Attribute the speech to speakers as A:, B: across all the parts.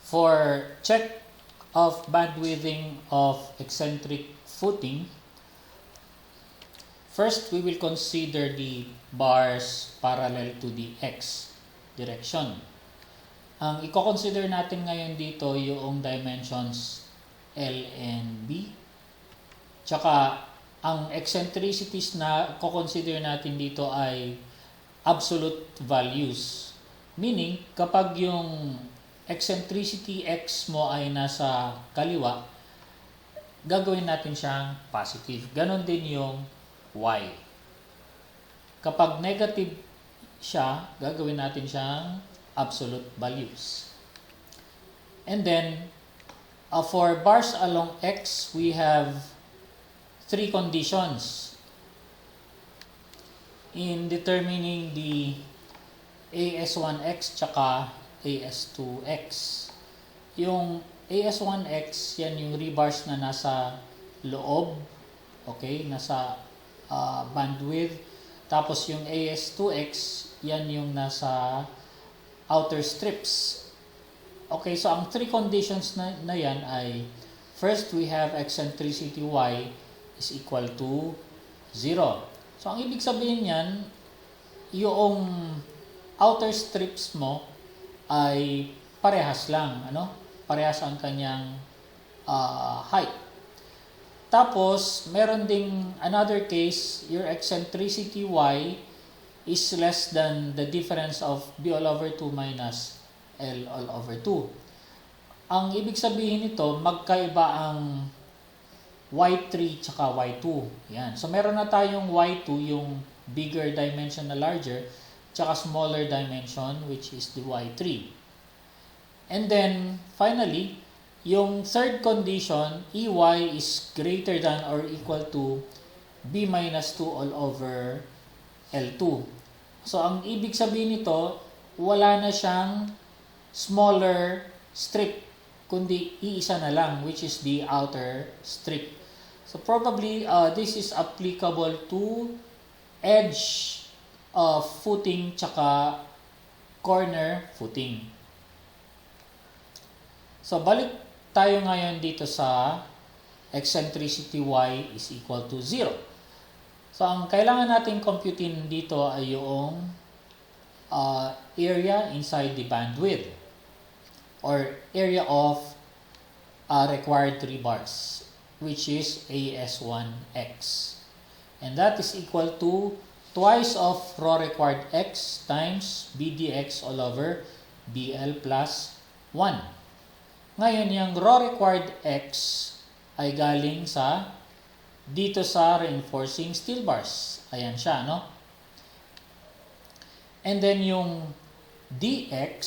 A: For check of bandwidthing of eccentric footing, first we will consider the bars parallel to the x direction. Ang i-consider natin ngayon dito yung dimensions L and B. Tsaka ang eccentricities na i-consider natin dito ay absolute values. Meaning, kapag yung eccentricity x mo ay nasa kaliwa, gagawin natin siyang positive. Ganon din yung y. Kapag negative siya, gagawin natin siyang absolute values. And then, for bars along x, we have three conditions in determining the AS1X tsaka AS2X. Yung AS1X, yan yung rebars na nasa loob, okay, nasa bandwidth. Tapos yung AS2X, yan yung nasa outer strips. Okay, so ang three conditions na yan ay, first, we have eccentricity y is equal to 0. So, ang ibig sabihin yan, yung outer strips mo ay parehas lang. Parehas ang kanyang height. Tapos, meron ding another case, your eccentricity y is less than the difference of b all over 2 minus l all over 2. Ang ibig sabihin nito, magkaiba ang y3 tsaka y2. Yan. So, meron na tayong y2, yung bigger dimension na larger, tsaka smaller dimension, which is the y3. And then, finally, yung third condition, EY is greater than or equal to b minus 2 all over L2. So, ang ibig sabihin nito, wala na siyang smaller strip, kundi iisa na lang, which is the outer strip. So, probably, this is applicable to edge footing tsaka corner footing. So, balik tayo ngayon dito sa eccentricity y is equal to 0. So, ang kailangan natin computein dito ay yung area inside the bandwidth or area of required rebars, which is AS1X. And that is equal to twice of raw required x times BDX all over BL plus 1. Ngayon, yung raw required x ay galing dito sa reinforcing steel bars. Ayan siya, no? And then yung DX,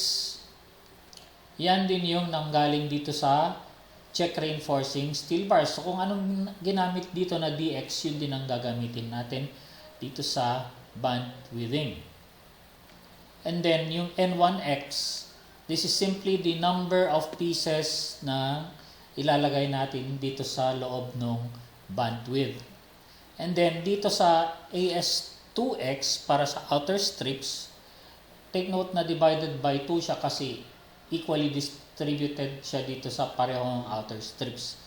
A: yan din yung nanggaling dito sa check reinforcing steel bars. So, kung anong ginamit dito na DX, yun din ang gagamitin natin dito sa bandwidthing. And then, yung N1X, this is simply the number of pieces na ilalagay natin dito sa loob ng bandwidth. And then, dito sa AS2X, para sa outer strips, take note na divided by 2 siya kasi equally distributed siya dito sa parehong outer strips.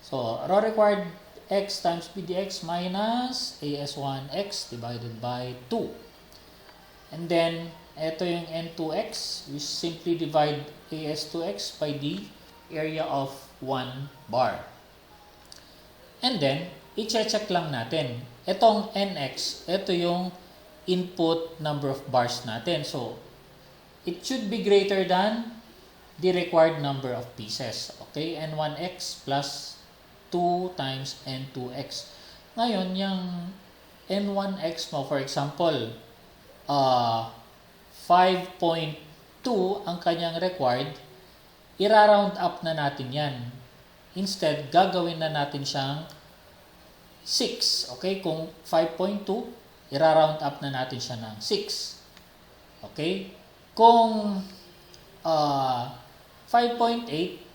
A: So, raw required x times PDX minus AS1X divided by 2. And then, ito yung N2X. We simply divide AS2X by the area of 1 bar. And then, i-check lang natin. Itong NX, ito yung input number of bars natin. So, it should be greater than the required number of pieces. Okay? N1X plus 2 times N2X. Ngayon, yung N1X mo, for example, 5.2 ang kanyang required, ira-round up na natin yan. Instead, gagawin na natin siyang 6. Okay? Kung 5.2, ira-round up na natin siya ng 6. Okay? Kung 5.8,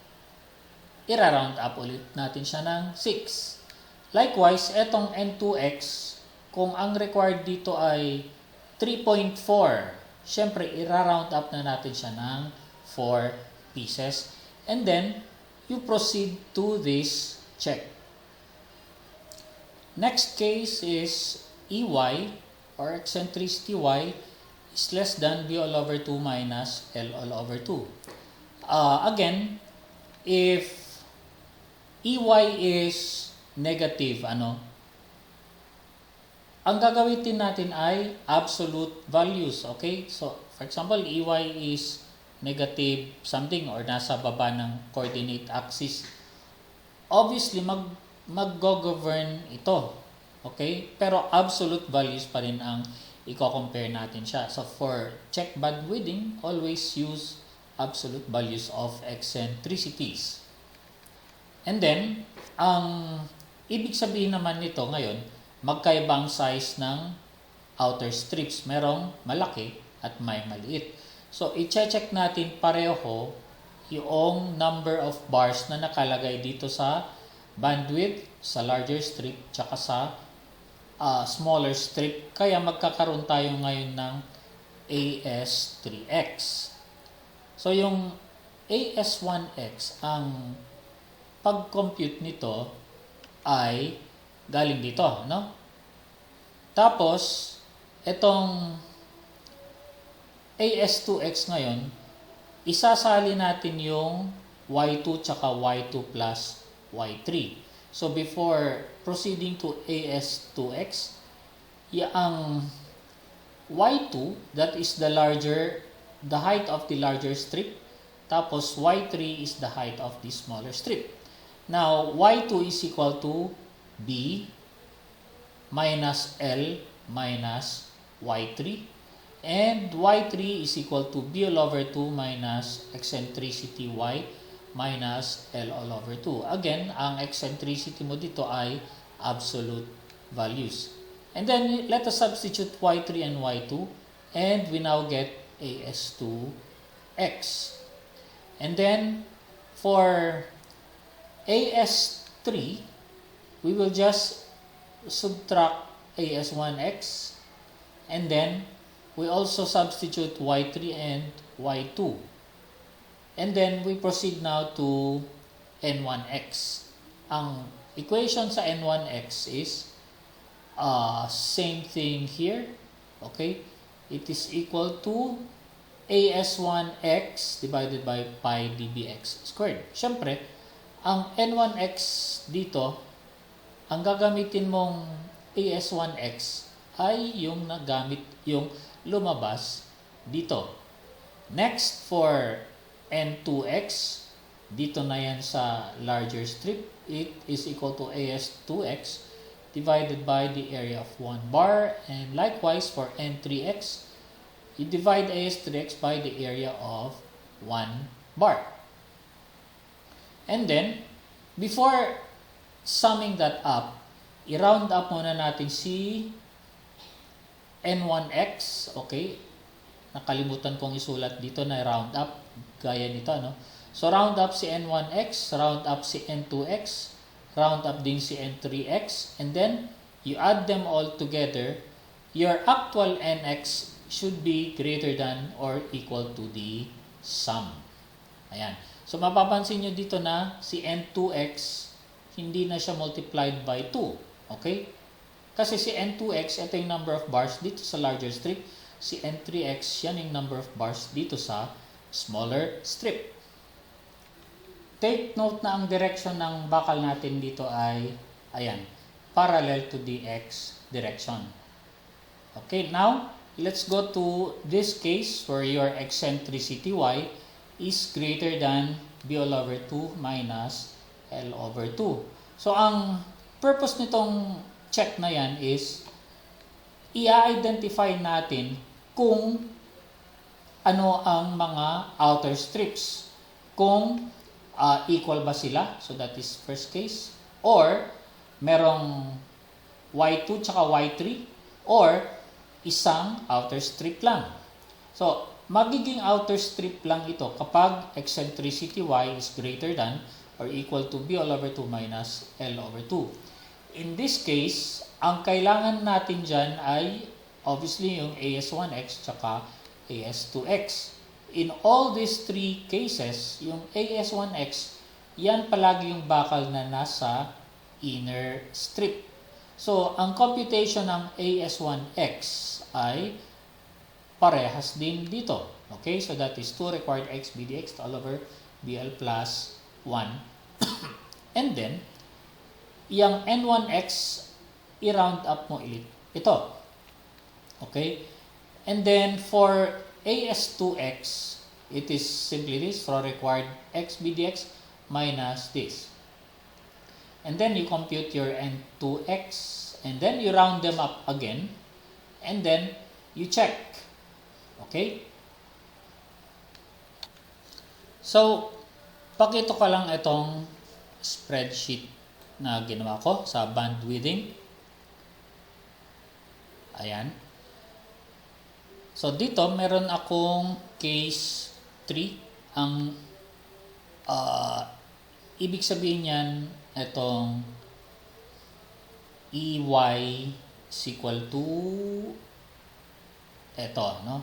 A: ira-round up ulit natin siya ng 6. Likewise, etong N2X, kung ang required dito ay 3.4, syempre, ira-round up na natin siya ng 4 pieces. And then, you proceed to this check. Next case is EY or eccentricity Y is less than B all over 2 minus L all over 2. Again, if EY is negative, ang gagawin natin ay absolute values, okay? So, for example, EY is negative something or nasa baba ng coordinate axis. Obviously, mag-govern ito, okay? Pero absolute values pa rin ang i-compare natin siya. So, for check bandwidthing, always use absolute values of eccentricities. And then, ang ibig sabihin naman nito ngayon, magkaibang size ng outer strips. Merong malaki at may maliit. So, i-check natin pareho yung number of bars na nakalagay dito sa bandwidth, sa larger strip, tsaka sa smaller strip. Kaya magkakaroon tayo ngayon ng AS3X. So, yung AS1X, ang pag-compute nito ay galing dito, no? Tapos, itong AS2X ngayon, isasali natin yung Y2 tsaka Y2 plus Y3. So, before proceeding to AS2X, ang Y2, that is the height of the larger strip, tapos Y3 is the height of the smaller strip. Now, Y2 is equal to B minus L minus Y3, and Y3 is equal to B all over 2 minus eccentricity Y minus L all over 2. Again, ang eccentricity mo dito ay absolute values. And then, let us substitute Y3 and Y2, and we now get AS2X. And then, for AS3, we will just subtract AS1X, and then we also substitute Y3 and Y2. And then we proceed now to N1X. Ang equation sa N1X is same thing here. Okay? It is equal to AS1X divided by pi dBx squared. Siyempre, ang N1X dito, ang gagamitin mong AS1X ay yung lumabas dito. Next, for N2X, dito na yan sa larger strip, it is equal to AS2X divided by the area of 1 bar. And likewise, for N3X, you divide AS3X by the area of 1 bar. And then, before summing that up, i-round up muna natin si N1X, okay? Nakalimutan kong isulat dito na round up, gaya nito, no? So, round up si N1X, round up si N2X, round up din si N3X, and then, you add them all together, your actual NX should be greater than or equal to the sum. Ayan. So, mapapansin nyo dito na si N2X, hindi na siya multiplied by 2. Okay? Kasi si N2X, ito yung number of bars dito sa larger strip. Si N3X, yan yung number of bars dito sa smaller strip. Take note na ang direction ng bakal natin dito ay, ayan, parallel to the X direction. Okay, now, let's go to this case where your eccentricity Y is greater than B all over 2 minus L over 2. So, ang purpose nitong check na yan is i-identify natin kung ano ang mga outer strips. Kung equal ba sila, so that is first case, or merong Y2 tsaka Y3, or isang outer strip lang. So, magiging outer strip lang ito kapag eccentricity Y is greater than or equal to B all over 2 minus L over 2. In this case, ang kailangan natin dyan ay obviously yung AS1X tsaka AS2X. In all these three cases, yung AS1X, yan palagi yung bakal na nasa inner strip. So, ang computation ng AS1X ay parehas din dito. Okay, so that is 2 required x BDX all over BL plus 1. And then, yung N1X, i-round up mo ulit. Ito. Okay? And then, for AS2X, it is simply this, raw required x BDX minus this. And then, you compute your N2X, and then you round them up again, and then, you check. Okay? So, pakita ko lang itong spreadsheet na ginawa ko sa bandwidthing. Ayan. So, dito meron akong case 3. Ang ibig sabihin yan, itong EY is equal to ito, no?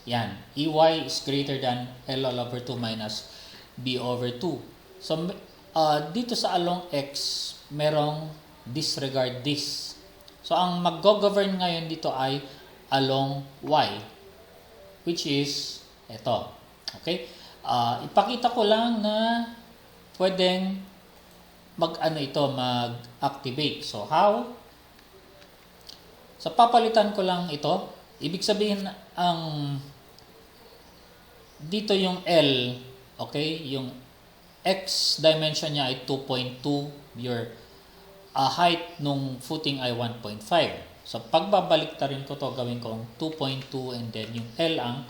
A: Yan. EY is greater than L all over 2 minus B over 2. So, dito sa along X, merong disregard this. So, ang mag-govern ngayon dito ay along Y, which is ito. Okay? Ipakita ko lang na pwedeng mag-activate. So, how? So, papalitan ko lang ito. Ibig sabihin, dito yung L, okay, yung X dimension niya ay 2.2, your height nung footing ay 1.5. So, pagbabalik ta rin ko to, gawin kong 2.2 and then yung L ang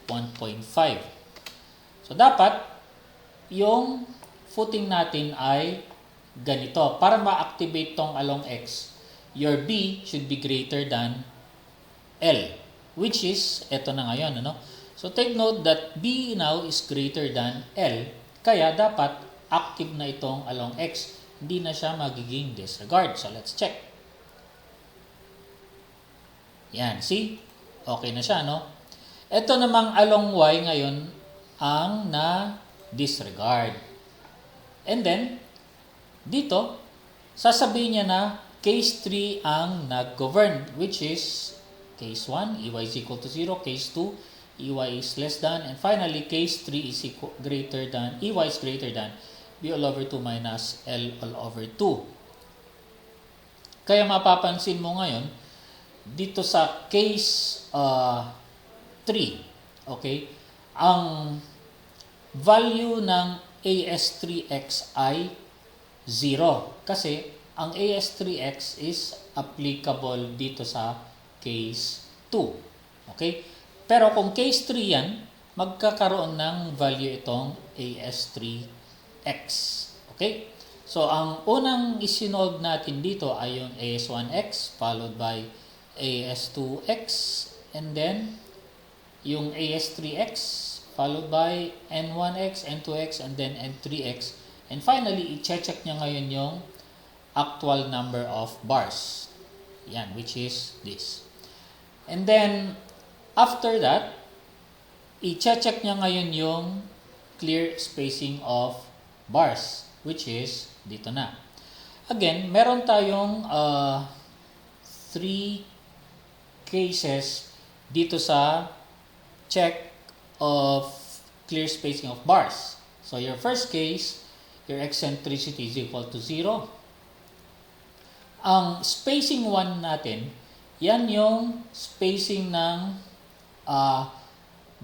A: 1.5. So, dapat yung footing natin ay ganito. Para ma-activate tong along X, your B should be greater than L, which is, eto na ngayon, ano? So, take note that B now is greater than L. Kaya, dapat active na itong along X. Hindi na siya magiging disregard. So, let's check. Yan, see? Okay na siya, no? Ito namang along Y ngayon ang na-disregard. And then, dito, sasabihin niya na case 3 ang nag-govern, which is case 1, EY is equal to 0, case 2, EY is less than, and finally, case 3 is greater than, EY is greater than B all over 2 minus L all over 2. Kaya mapapansin mo ngayon, dito sa case 3, okay, ang value ng AS3X ay 0. Kasi, ang AS3X is applicable dito sa case 2. Okay? Pero kung case 3 yan, magkakaroon ng value itong AS3X. Okay? So, ang unang isinolve natin dito ay yung AS1X followed by AS2X and then yung AS3X followed by N1X, N2X, and then N3X. And finally, i-check niya ngayon yung actual number of bars. Yan, which is this. And then, after that, i-check niya ngayon yung clear spacing of bars, which is dito na. Again, meron tayong 3 cases dito sa check of clear spacing of bars. So, your first case, your eccentricity is equal to 0. Ang spacing 1 natin, yan yung spacing ng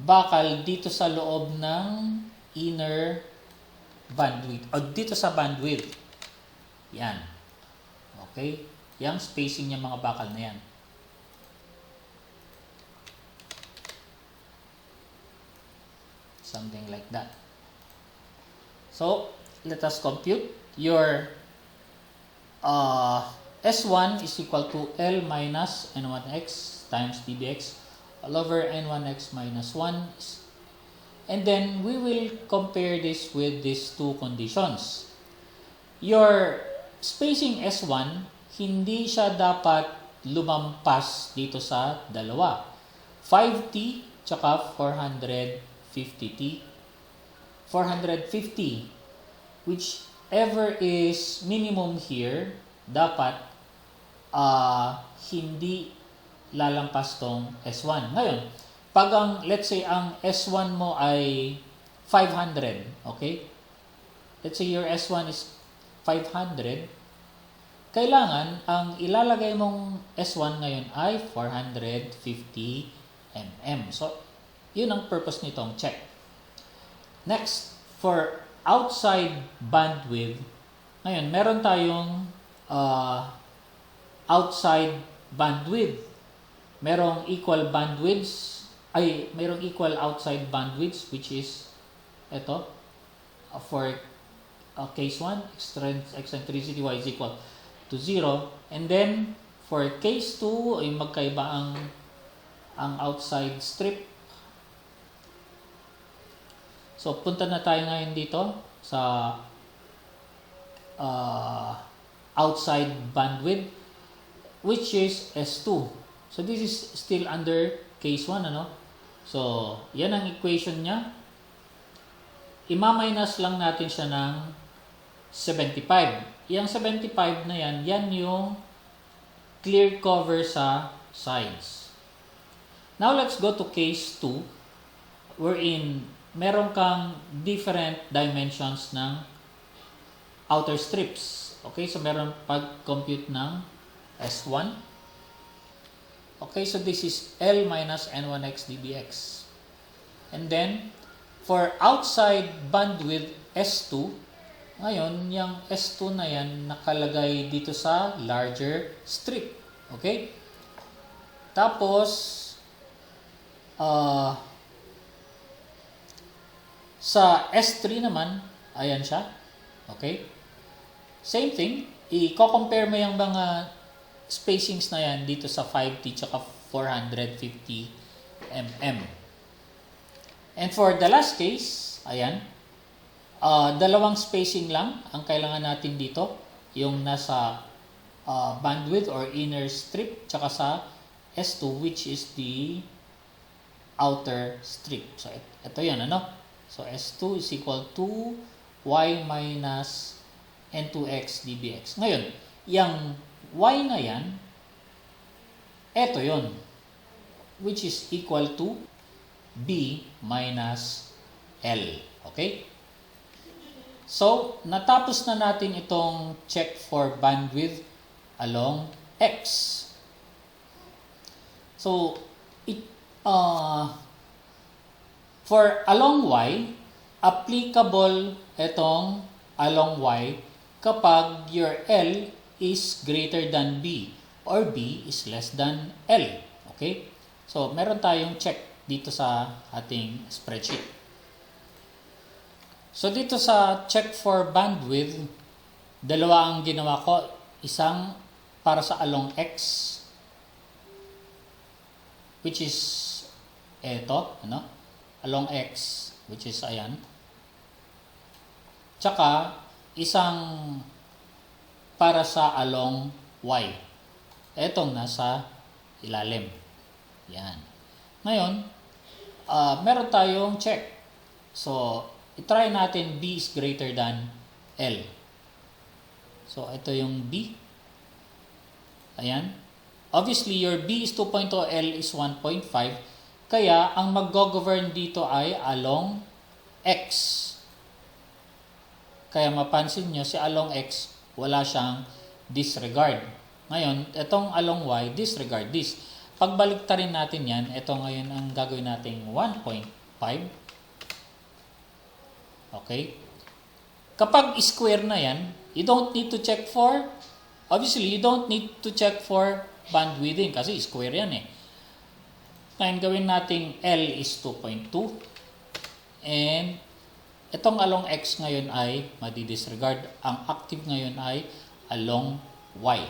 A: bakal dito sa loob ng inner bandwidth o dito sa bandwidth. Yan. Okay? Yang spacing niya mga bakal na yan. Something like that. So, let us compute your S1 is equal to L minus N1X times dBx all over N1X minus 1. And then, we will compare this with these two conditions. Your spacing S1, hindi siya dapat lumampas dito sa dalawa. 5t, tsaka 450t. 450, whichever is minimum here, dapat hindi lalampas tong S1. Ngayon, pag let's say ang S1 mo ay 500, okay? Let's say your S1 is 500, kailangan ang ilalagay mong S1 ngayon ay 450 mm. So, yun ang purpose nitong check. Next, for outside bandwidth, ngayon, meron tayong outside bandwidth. Merong equal bandwidths, merong equal outside bandwidths, which is ito, for case 1, eccentricity y is equal to 0. And then, for case 2, ay magkaiba ang outside strip. So, punta na tayo ngayon dito sa outside bandwidth, which is S2. So, this is still under case 1, ano? So, yan ang equation niya. Ima-minus lang natin siya ng 75. Yang 75 na yan, yan yung clear cover sa sides. Now, let's go to case 2, wherein meron kang different dimensions ng outer strips. Okay, so meron pag-compute ng S1. Okay, so this is L minus N1x dbx. And then, for outside bandwidth S2, ngayon, yung S2 na yan nakalagay dito sa larger strip. Okay? Tapos, sa S3 naman, ayan siya. Okay? Same thing, i-compare mo yung mga spacings na yan dito sa 5T tsaka 450 mm. And for the last case, ayan, dalawang spacing lang ang kailangan natin dito, yung nasa bandwidth or inner strip tsaka sa S2, which is the outer strip. So, ito yan, ano? So, S2 is equal to y minus N2x dbx. Ngayon, yung y na yan, ito yon, which is equal to b minus L. Okay? So, natapos na natin itong check for bandwidth along X. So, for along Y, applicable itong along Y kapag your L is greater than B or B is less than L. Okay? So, meron tayong check dito sa ating spreadsheet. So, dito sa check for bandwidth, dalawa ang ginawa ko. Isang para sa along X, which is eto, ano? Along X, which is ayan. Tsaka, isang para sa along Y. Etong nasa ilalim. Yan. Ngayon, meron tayong check. So, itry natin B is greater than L. So, ito yung B. Ayan. Obviously, your B is 2.0, L is 1.5. Kaya, ang mag-govern dito ay along X. Kaya mapansin nyo, si along X, wala siyang disregard. Ngayon, itong along Y, disregard this. Pagbaliktarin natin yan, ito ngayon ang gagawin nating 1.5. Okay? Kapag square na yan, you don't need to check for, obviously, you don't need to check for bandwidthing kasi square yan eh. Ngayon, gawin nating L is 2.2 and itong along X ngayon ay madi-disregard. Ang active ngayon ay along Y.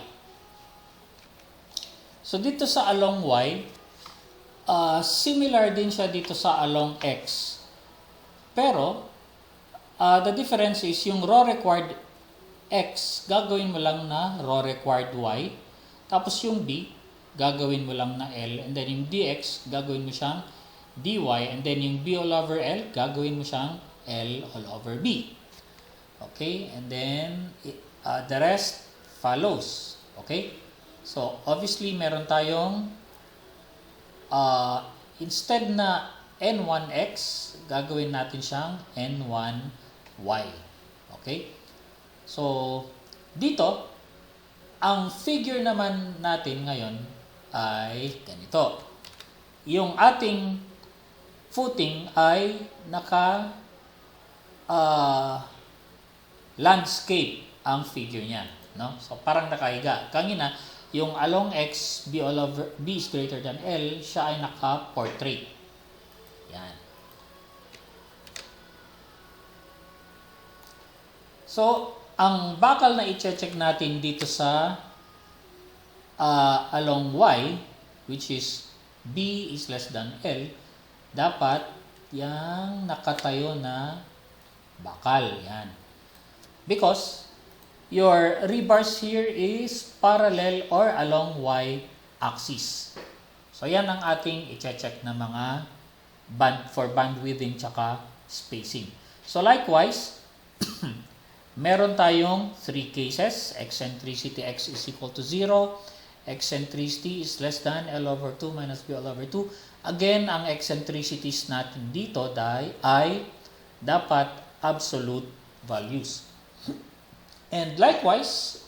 A: So, dito sa along Y, similar din siya dito sa along X. Pero, the difference is yung raw required X, gagawin mo lang na raw required Y. Tapos yung B, gagawin mo lang na L, and then yung dx, gagawin mo siyang dy, and then yung b all over L, gagawin mo siyang L all over b. Okay, and then the rest follows. Okay, so obviously meron tayong instead na n1x, gagawin natin siyang n1y. Okay, so dito ang figure naman natin ngayon ay ganito. Yung ating footing ay naka landscape ang figure niya, no? So parang nakahiga. Kanina, yung along x, b all over b is greater than L, siya ay naka-portrait. Yan. So, ang bakal na i-check natin dito sa along y, which is b is less than L, dapat yung nakatayo na bakal. Yan. Because your rebars here is parallel or along y axis. So, yan ang ating i-check na mga for bandwidthing tsaka spacing. So, likewise, meron tayong 3 cases. Eccentricity x is equal to 0. Eccentricity is less than L over 2 minus B all over 2. Again, ang eccentricities natin dito ay dapat absolute values. And likewise,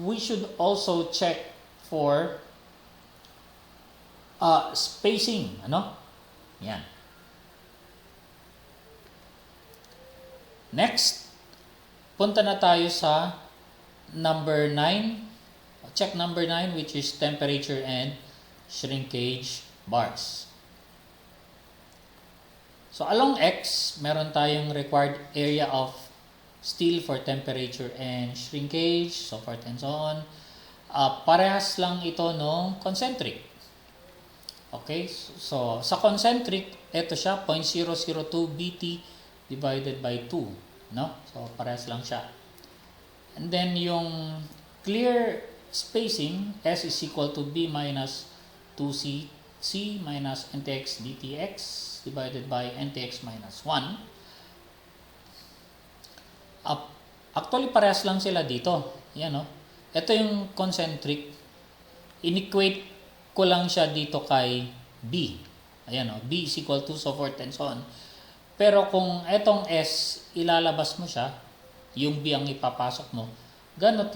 A: we should also check for spacing. Ano? Yan. Next, punta na tayo sa number 9. Check number 9, which is temperature and shrinkage bars. So along X, meron tayong required area of steel for temperature and shrinkage, so forth and so on. Parehas lang ito nung concentric. Okay, so sa concentric, ito siya, 0.002 BT divided by 2. No? So parehas lang siya. And then yung clear spacing, S is equal to B minus 2C C minus NTX dTX divided by NTX minus 1. Actually, parehas lang sila dito. Yan, no? Ito yung concentric. In-equate ko lang siya dito kay B. Ayan, no? B is equal to so forth and so on. Pero kung etong S, ilalabas mo siya, yung B ang ipapasok mo, ganito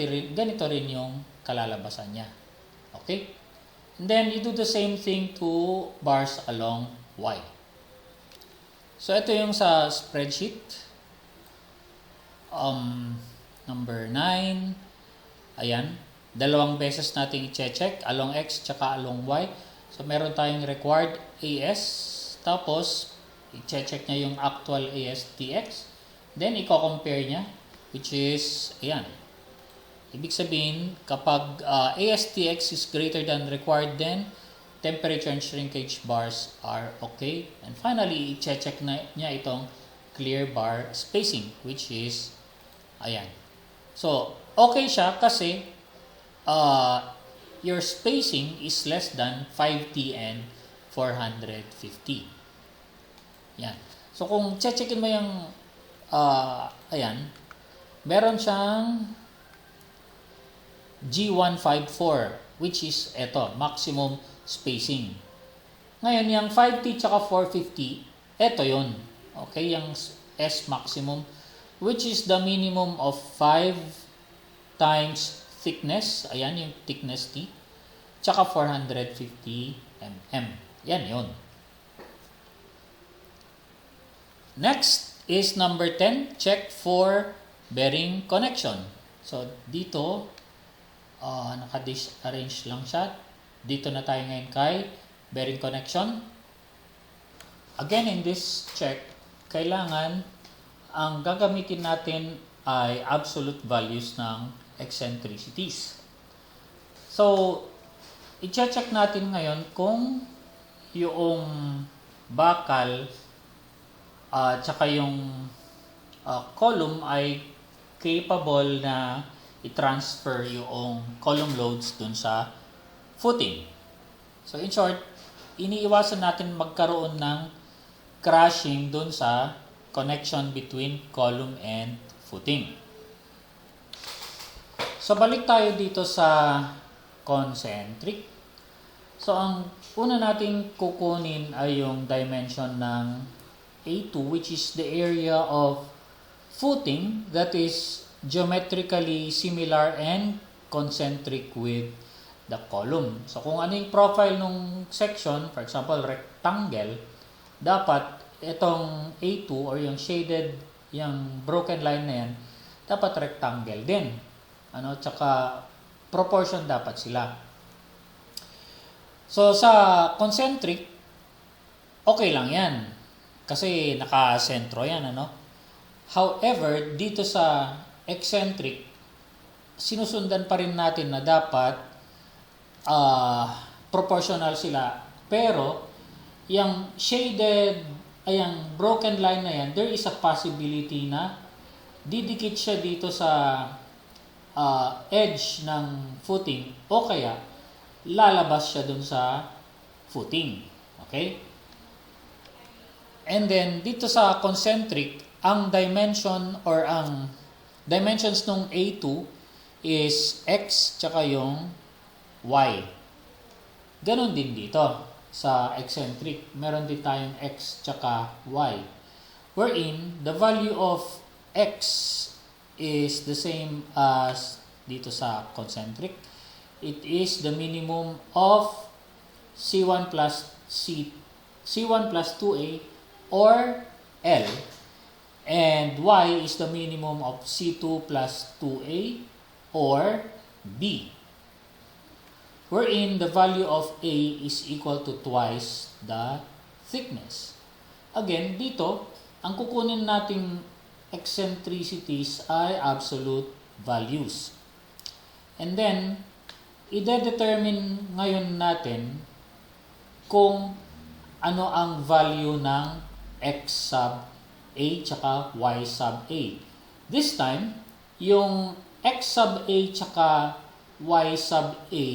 A: rin yung kalalabasan niya. Okay? And then, you do the same thing to bars along Y. So, ito yung sa spreadsheet. Number 9. Ayan. Dalawang beses natin i-check along X tsaka along Y. So, meron tayong required AS. Tapos, i-check niya yung actual ASTX. Then, i-compare niya, which is, ayan. Ibig sabihin, kapag ASTX is greater than required, then temperature and shrinkage bars are okay. And finally, i-check na niya itong clear bar spacing, which is, ayan. So, okay siya kasi your spacing is less than 5T and 450. Yan. So, kung checkin mo yung, ayan, meron siyang G154, which is eto, maximum spacing. Ngayon, yung 5T tsaka 450, eto yun. Okay, yung S maximum, which is the minimum of 5 times thickness. Ayan, yung thickness T. Tsaka 450 mm. Yan yun. Next is number 10, check for bearing connection. So, dito, naka-disarrange lang siya. Dito na tayo ngayon kay bearing connection. Again, in this check, kailangan ang gagamitin natin ay absolute values ng eccentricities. So, i-check natin ngayon kung yung bakal tsaka yung column ay capable na i-transfer yung column loads dun sa footing. So in short, iniiwasan natin magkaroon ng crashing dun sa connection between column and footing. So balik tayo dito sa concentric. So ang una nating kukunin ay yung dimension ng A2, which is the area of footing that is geometrically similar and concentric with the column. So kung ano yung profile ng section, for example, rectangle, dapat itong A2 or yung shaded, yung broken line na yan, dapat rectangle din. Tsaka proportion dapat sila. So sa concentric, okay lang yan. Kasi nakasentro yan, However, dito sa eccentric, sinusundan pa rin natin na dapat proportional sila. Pero, yung shaded, yung broken line na yan, there is a possibility na didikit siya dito sa edge ng footing o kaya lalabas siya dun sa footing. Okay? And then, dito sa concentric, ang dimension or ang dimensions ng A2 is X tsaka yung Y. Ganon din dito sa eccentric. Meron din tayong X tsaka Y. Wherein, the value of X is the same as dito sa concentric. It is the minimum of C1 plus C1 plus 2A or L, and Y is the minimum of C2 plus 2A or B, wherein the value of A is equal to twice the thickness. Again, dito, ang kukunin nating eccentricities ay absolute values. And then, i-determine ngayon natin kung ano ang value ng X sub A tsaka Y sub A. This time, yung X sub A tsaka Y sub A,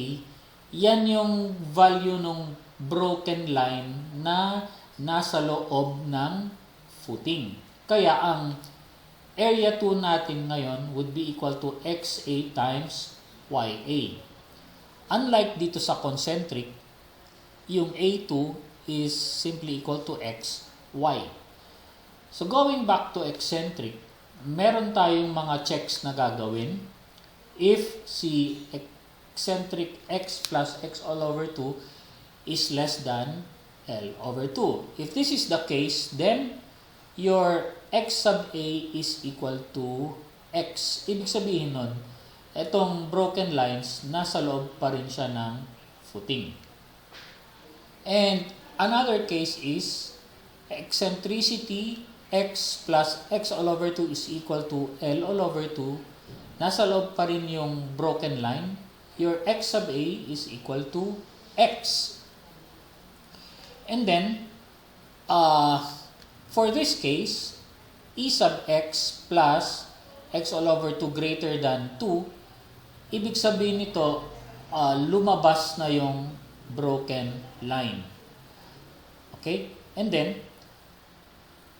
A: yan yung value ng broken line na nasa loob ng footing. Kaya ang area 2 natin ngayon would be equal to XA times YA. Unlike dito sa concentric, yung A2 is simply equal to X, Y. So going back to eccentric, meron tayong mga checks na gagawin. If si eccentric X plus X all over 2 is less than L over 2. If this is the case, then your X sub A is equal to X. Ibig sabihin nun, itong broken lines, nasa loob pa rin siya ng footing. And another case is eccentricity X plus X all over 2 is equal to L all over 2. Nasa loob pa rin yung broken line. Your X sub A is equal to X. And then, for this case, E sub X plus X all over 2 greater than 2, ibig sabihin nito, lumabas na yung broken line. Okay? And then,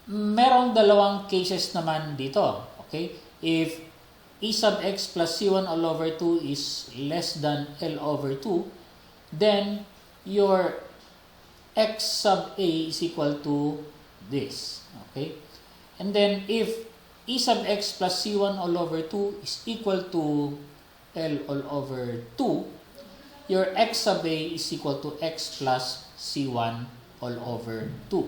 A: merong dalawang cases naman dito. Okay? If E sub X plus C1 all over 2 is less than L over 2, then your X sub A is equal to this. Okay? And then, if E sub X plus C1 all over 2 is equal to L all over 2, your X sub A is equal to X plus C1 all over 2.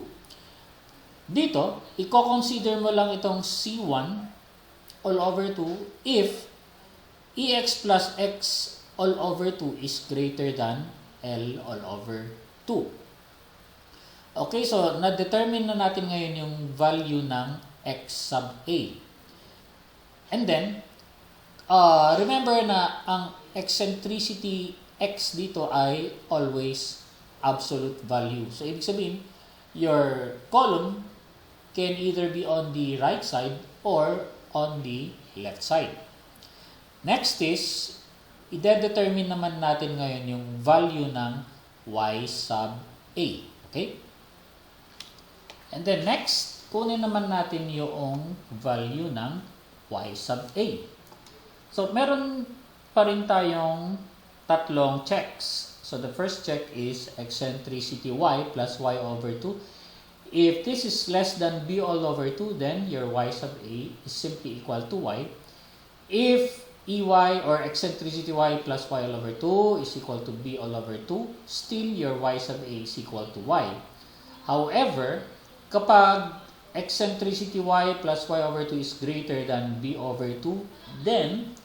A: Dito, i-consider mo lang itong C1 all over 2 if EX plus X all over 2 is greater than L all over 2. Okay, so na-determine na natin ngayon yung value ng X sub A. And then, remember na ang eccentricity X dito ay always absolute value. So, ibig sabihin, your column can either be on the right side or on the left side. Next is, i-determine naman natin ngayon yung value ng y sub a. Okay? And then next, kunin naman natin yung value ng y sub a. So, meron pa rin tayong tatlong checks. So, the first check is eccentricity y plus y over 2. If this is less than b all over 2, then your y sub a is simply equal to y. If ey or eccentricity y plus y all over 2 is equal to b all over 2, still your y sub a is equal to y. However, kapag eccentricity y plus y over 2 is greater than b over 2, then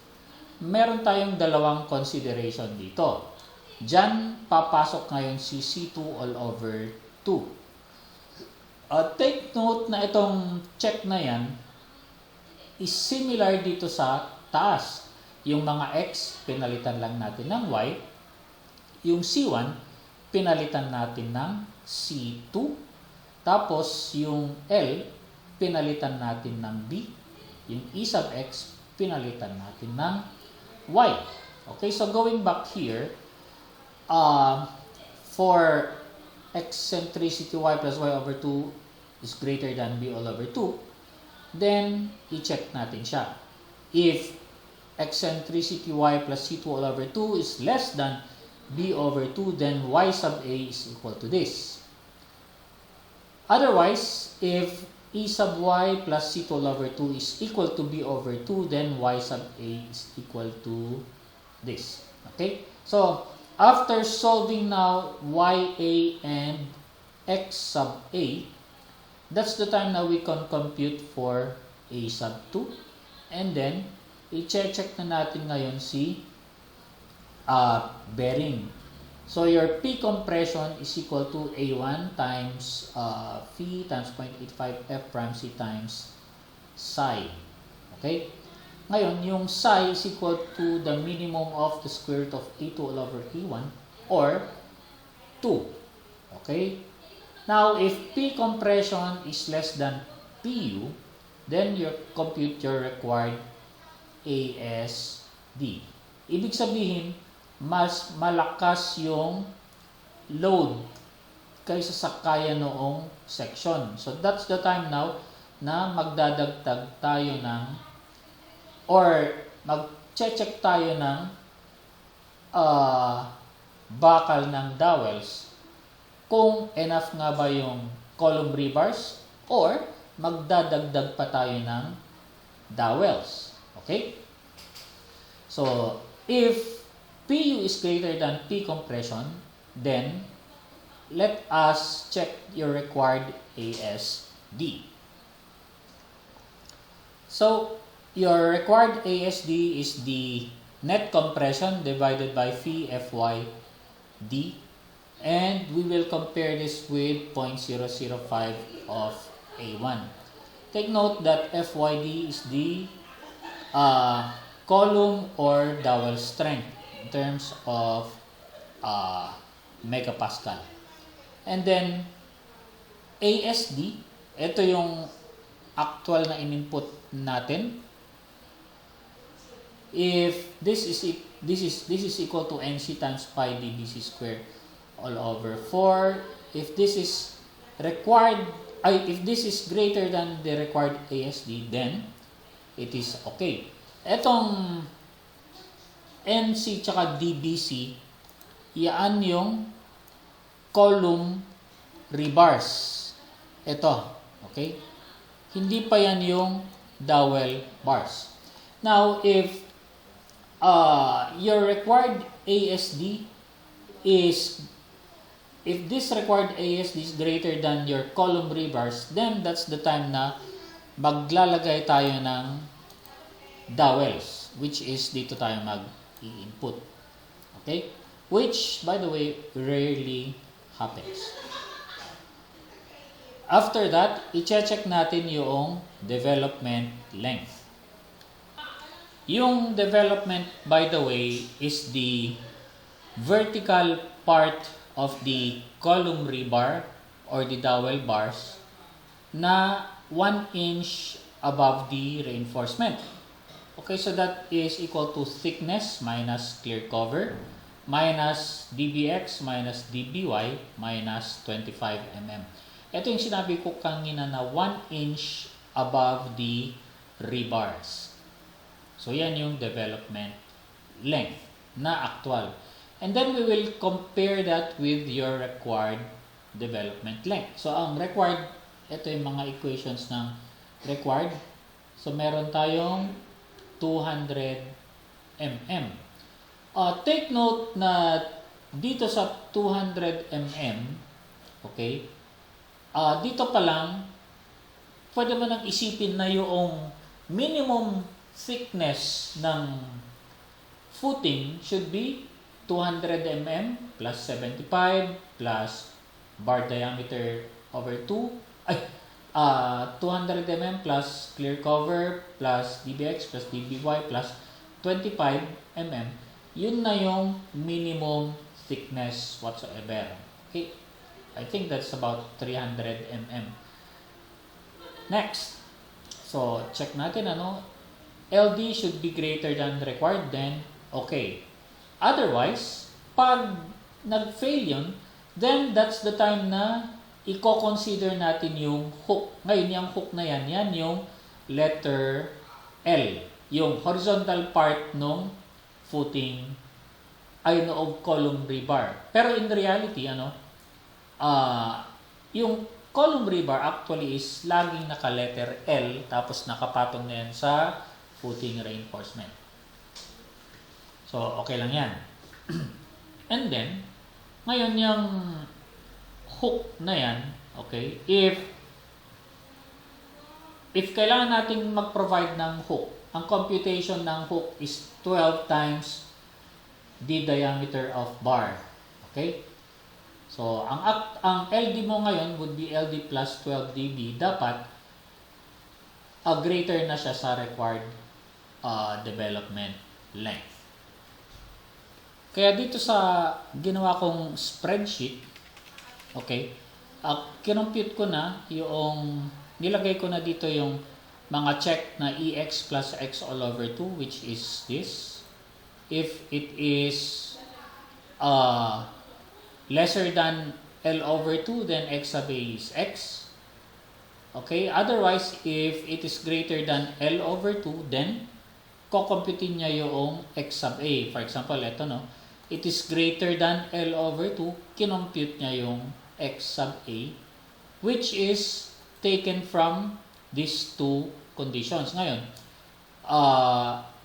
A: meron tayong dalawang consideration dito. Diyan papasok ngayon si C2 all over 2. Take note na itong check na yan is similar dito sa taas. Yung mga x, pinalitan lang natin ng y. Yung C1, pinalitan natin ng C2. Tapos yung L, pinalitan natin ng B. Yung E sub x, pinalitan natin ng y. Okay, so going back here, for eccentricity y plus y over 2 is greater than b all over 2, then i-check natin siya. If eccentricity y plus c2 all over 2 is less than b over 2, then y sub a is equal to this. Otherwise, if e sub y plus c2 all over 2 is equal to b over 2, then y sub a is equal to this. Okay? So, after solving now ya and x sub a, that's the time now we can compute for a sub 2. And then, i-check na natin ngayon si bearing. So, your P compression is equal to A1 times phi times 0.85 F prime C times psi. Okay? Ngayon, yung psi is equal to the minimum of the square root of A2 all over A1 or 2. Okay? Now, if P compression is less than PU, then you compute your required ASD. Ibig sabihin, mas malakas yung load kaysa sa kaya noong section. So, that's the time now na magdadagdag tayo ng or mag-check tayo ng bakal ng dowels kung enough nga ba yung column rebars or magdadagdag pa tayo ng dowels. Okay? So, if PU is greater than P compression, then let us check your required ASD. So, your required ASD is the net compression divided by phi Fy D. And we will compare this with 0.005 of A1. Take note that FYD is the column or dowel strength in terms of megapascal. And then, ASD, ito yung actual na in-input natin. If this is equal to NC times pi dBc square all over 4. If this is required, if this is greater than the required ASD, then it is okay. Etong NC tsaka dBc, yan yung column rebars. Ito, okay? Hindi pa yan yung dowel bars. Now, if your required ASD is if this required ASD is greater than your column rebars, then that's the time na maglalagay tayo ng dowels, which is dito tayo mag-i-input. Okay? Which, by the way, rarely happens. After that, i-check natin yung development length. Yung development, by the way, is the vertical part of the column rebar or the dowel bars na 1 inch above the reinforcement. Okay, so that is equal to thickness minus clear cover minus dbx minus dby minus 25 mm. Ito yung sinabi ko kanina na 1 inch above the rebars. So yan yung development length na actual. And then we will compare that with your required development length. So ang required, ito yung mga equations ng required. So meron tayong 200 mm. Take note na dito sa 200 mm, okay, dito pa lang, pwede mo nang isipin na yung minimum thickness ng footing should be 200 mm plus 75 plus bar diameter over 2, 200 mm plus clear cover plus dbx plus dby plus 25 mm. Yun na yung minimum thickness whatsoever. Okay, I think that's about 300 mm. Next, so check natin ano, LD should be greater than required, then okay. Otherwise, pag nag-fail yun, then that's the time na i-consider natin yung hook. Ngayon, yung hook na yan, yan yung letter L, yung horizontal part ng footing ay noob column rebar. Pero in reality, yung column rebar actually is laging naka-letter L tapos nakapatong na yan sa footing reinforcement. So, okay lang yan. And then, ngayon yung hook na yan, okay, if kailangan nating mag-provide ng hook, ang computation ng hook is 12 times the diameter of bar. Okay? So, ang LD mo ngayon would be LD plus 12 dB. Dapat, greater na siya sa required development length. Kaya dito sa ginawa kong spreadsheet, okay, kinompute ko na yung, nilagay ko na dito yung mga check na EX plus X all over 2, which is this. If it is lesser than L over 2, then X sub A is X. Okay, otherwise, if it is greater than L over 2, then kukumputin niya yung X sub A. For example, ito no, it is greater than L over 2, kinompute niya yung X sub A, which is taken from these two conditions. Ngayon,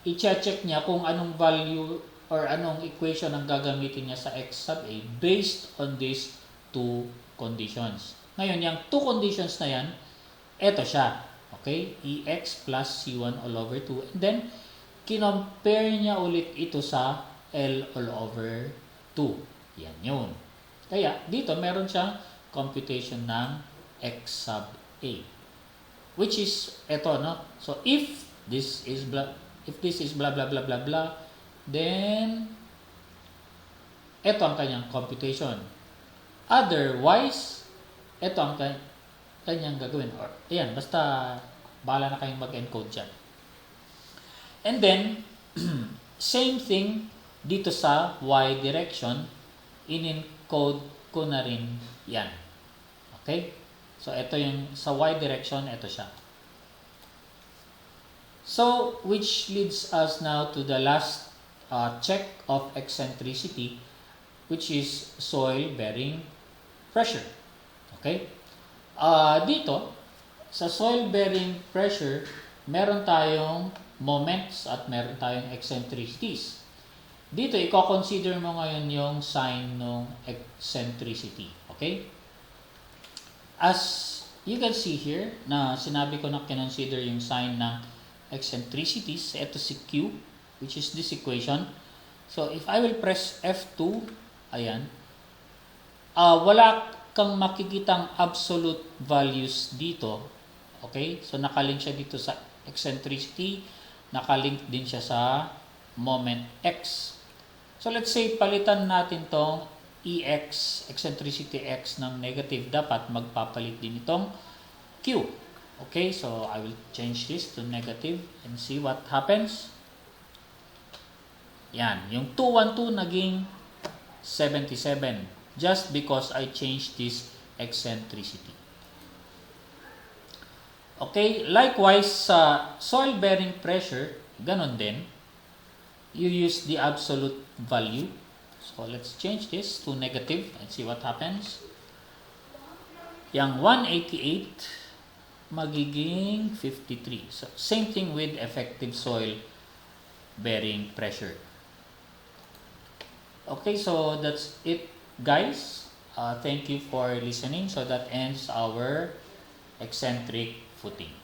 A: i-check niya kung anong value or anong equation ang gagamitin niya sa X sub A based on these two conditions. Ngayon, yung two conditions na yan, eto siya. Okay? EX plus C1 all over 2. And then, kinompare niya ulit ito sa L all over 2. Yan yun. Kaya, dito meron siyang computation ng X sub A. Which is, eto, no? So, if this is blah blah blah blah blah, then eto ang kanyang computation. Otherwise, eto ang kanyang gagawin. Or, ayan, basta bahala na kayong mag-encode dyan. And then, same thing dito sa Y direction, in-encode ko na rin yan. Okay? So, ito yung sa Y direction, ito siya. So, which leads us now to the last check of eccentricity, which is soil bearing pressure. Okay? Dito, sa soil bearing pressure, meron tayong moments at meron tayong eccentricities. Dito, i-consider mo ngayon yung sign ng eccentricity. Okay? As you can see here, na sinabi ko na kinonsider yung sign ng eccentricities. Ito si Q, which is this equation. So, if I will press F2, ayan, wala kang makikitang absolute values dito. Okay? So, nakalink siya dito sa eccentricity, nakalink din siya sa moment X. So, let's say, palitan natin tong EX, eccentricity X ng negative, dapat magpapalit din itong Q. Okay, so I will change this to negative and see what happens. Yan, yung 212 naging 77 just because I changed this eccentricity. Okay, likewise sa soil bearing pressure, ganon din. You use the absolute value. So let's change this to negative and see what happens. Yang 188 magiging 53. So same thing with effective soil bearing pressure. Okay, so that's it, guys. Thank you for listening. So that ends our eccentric footing.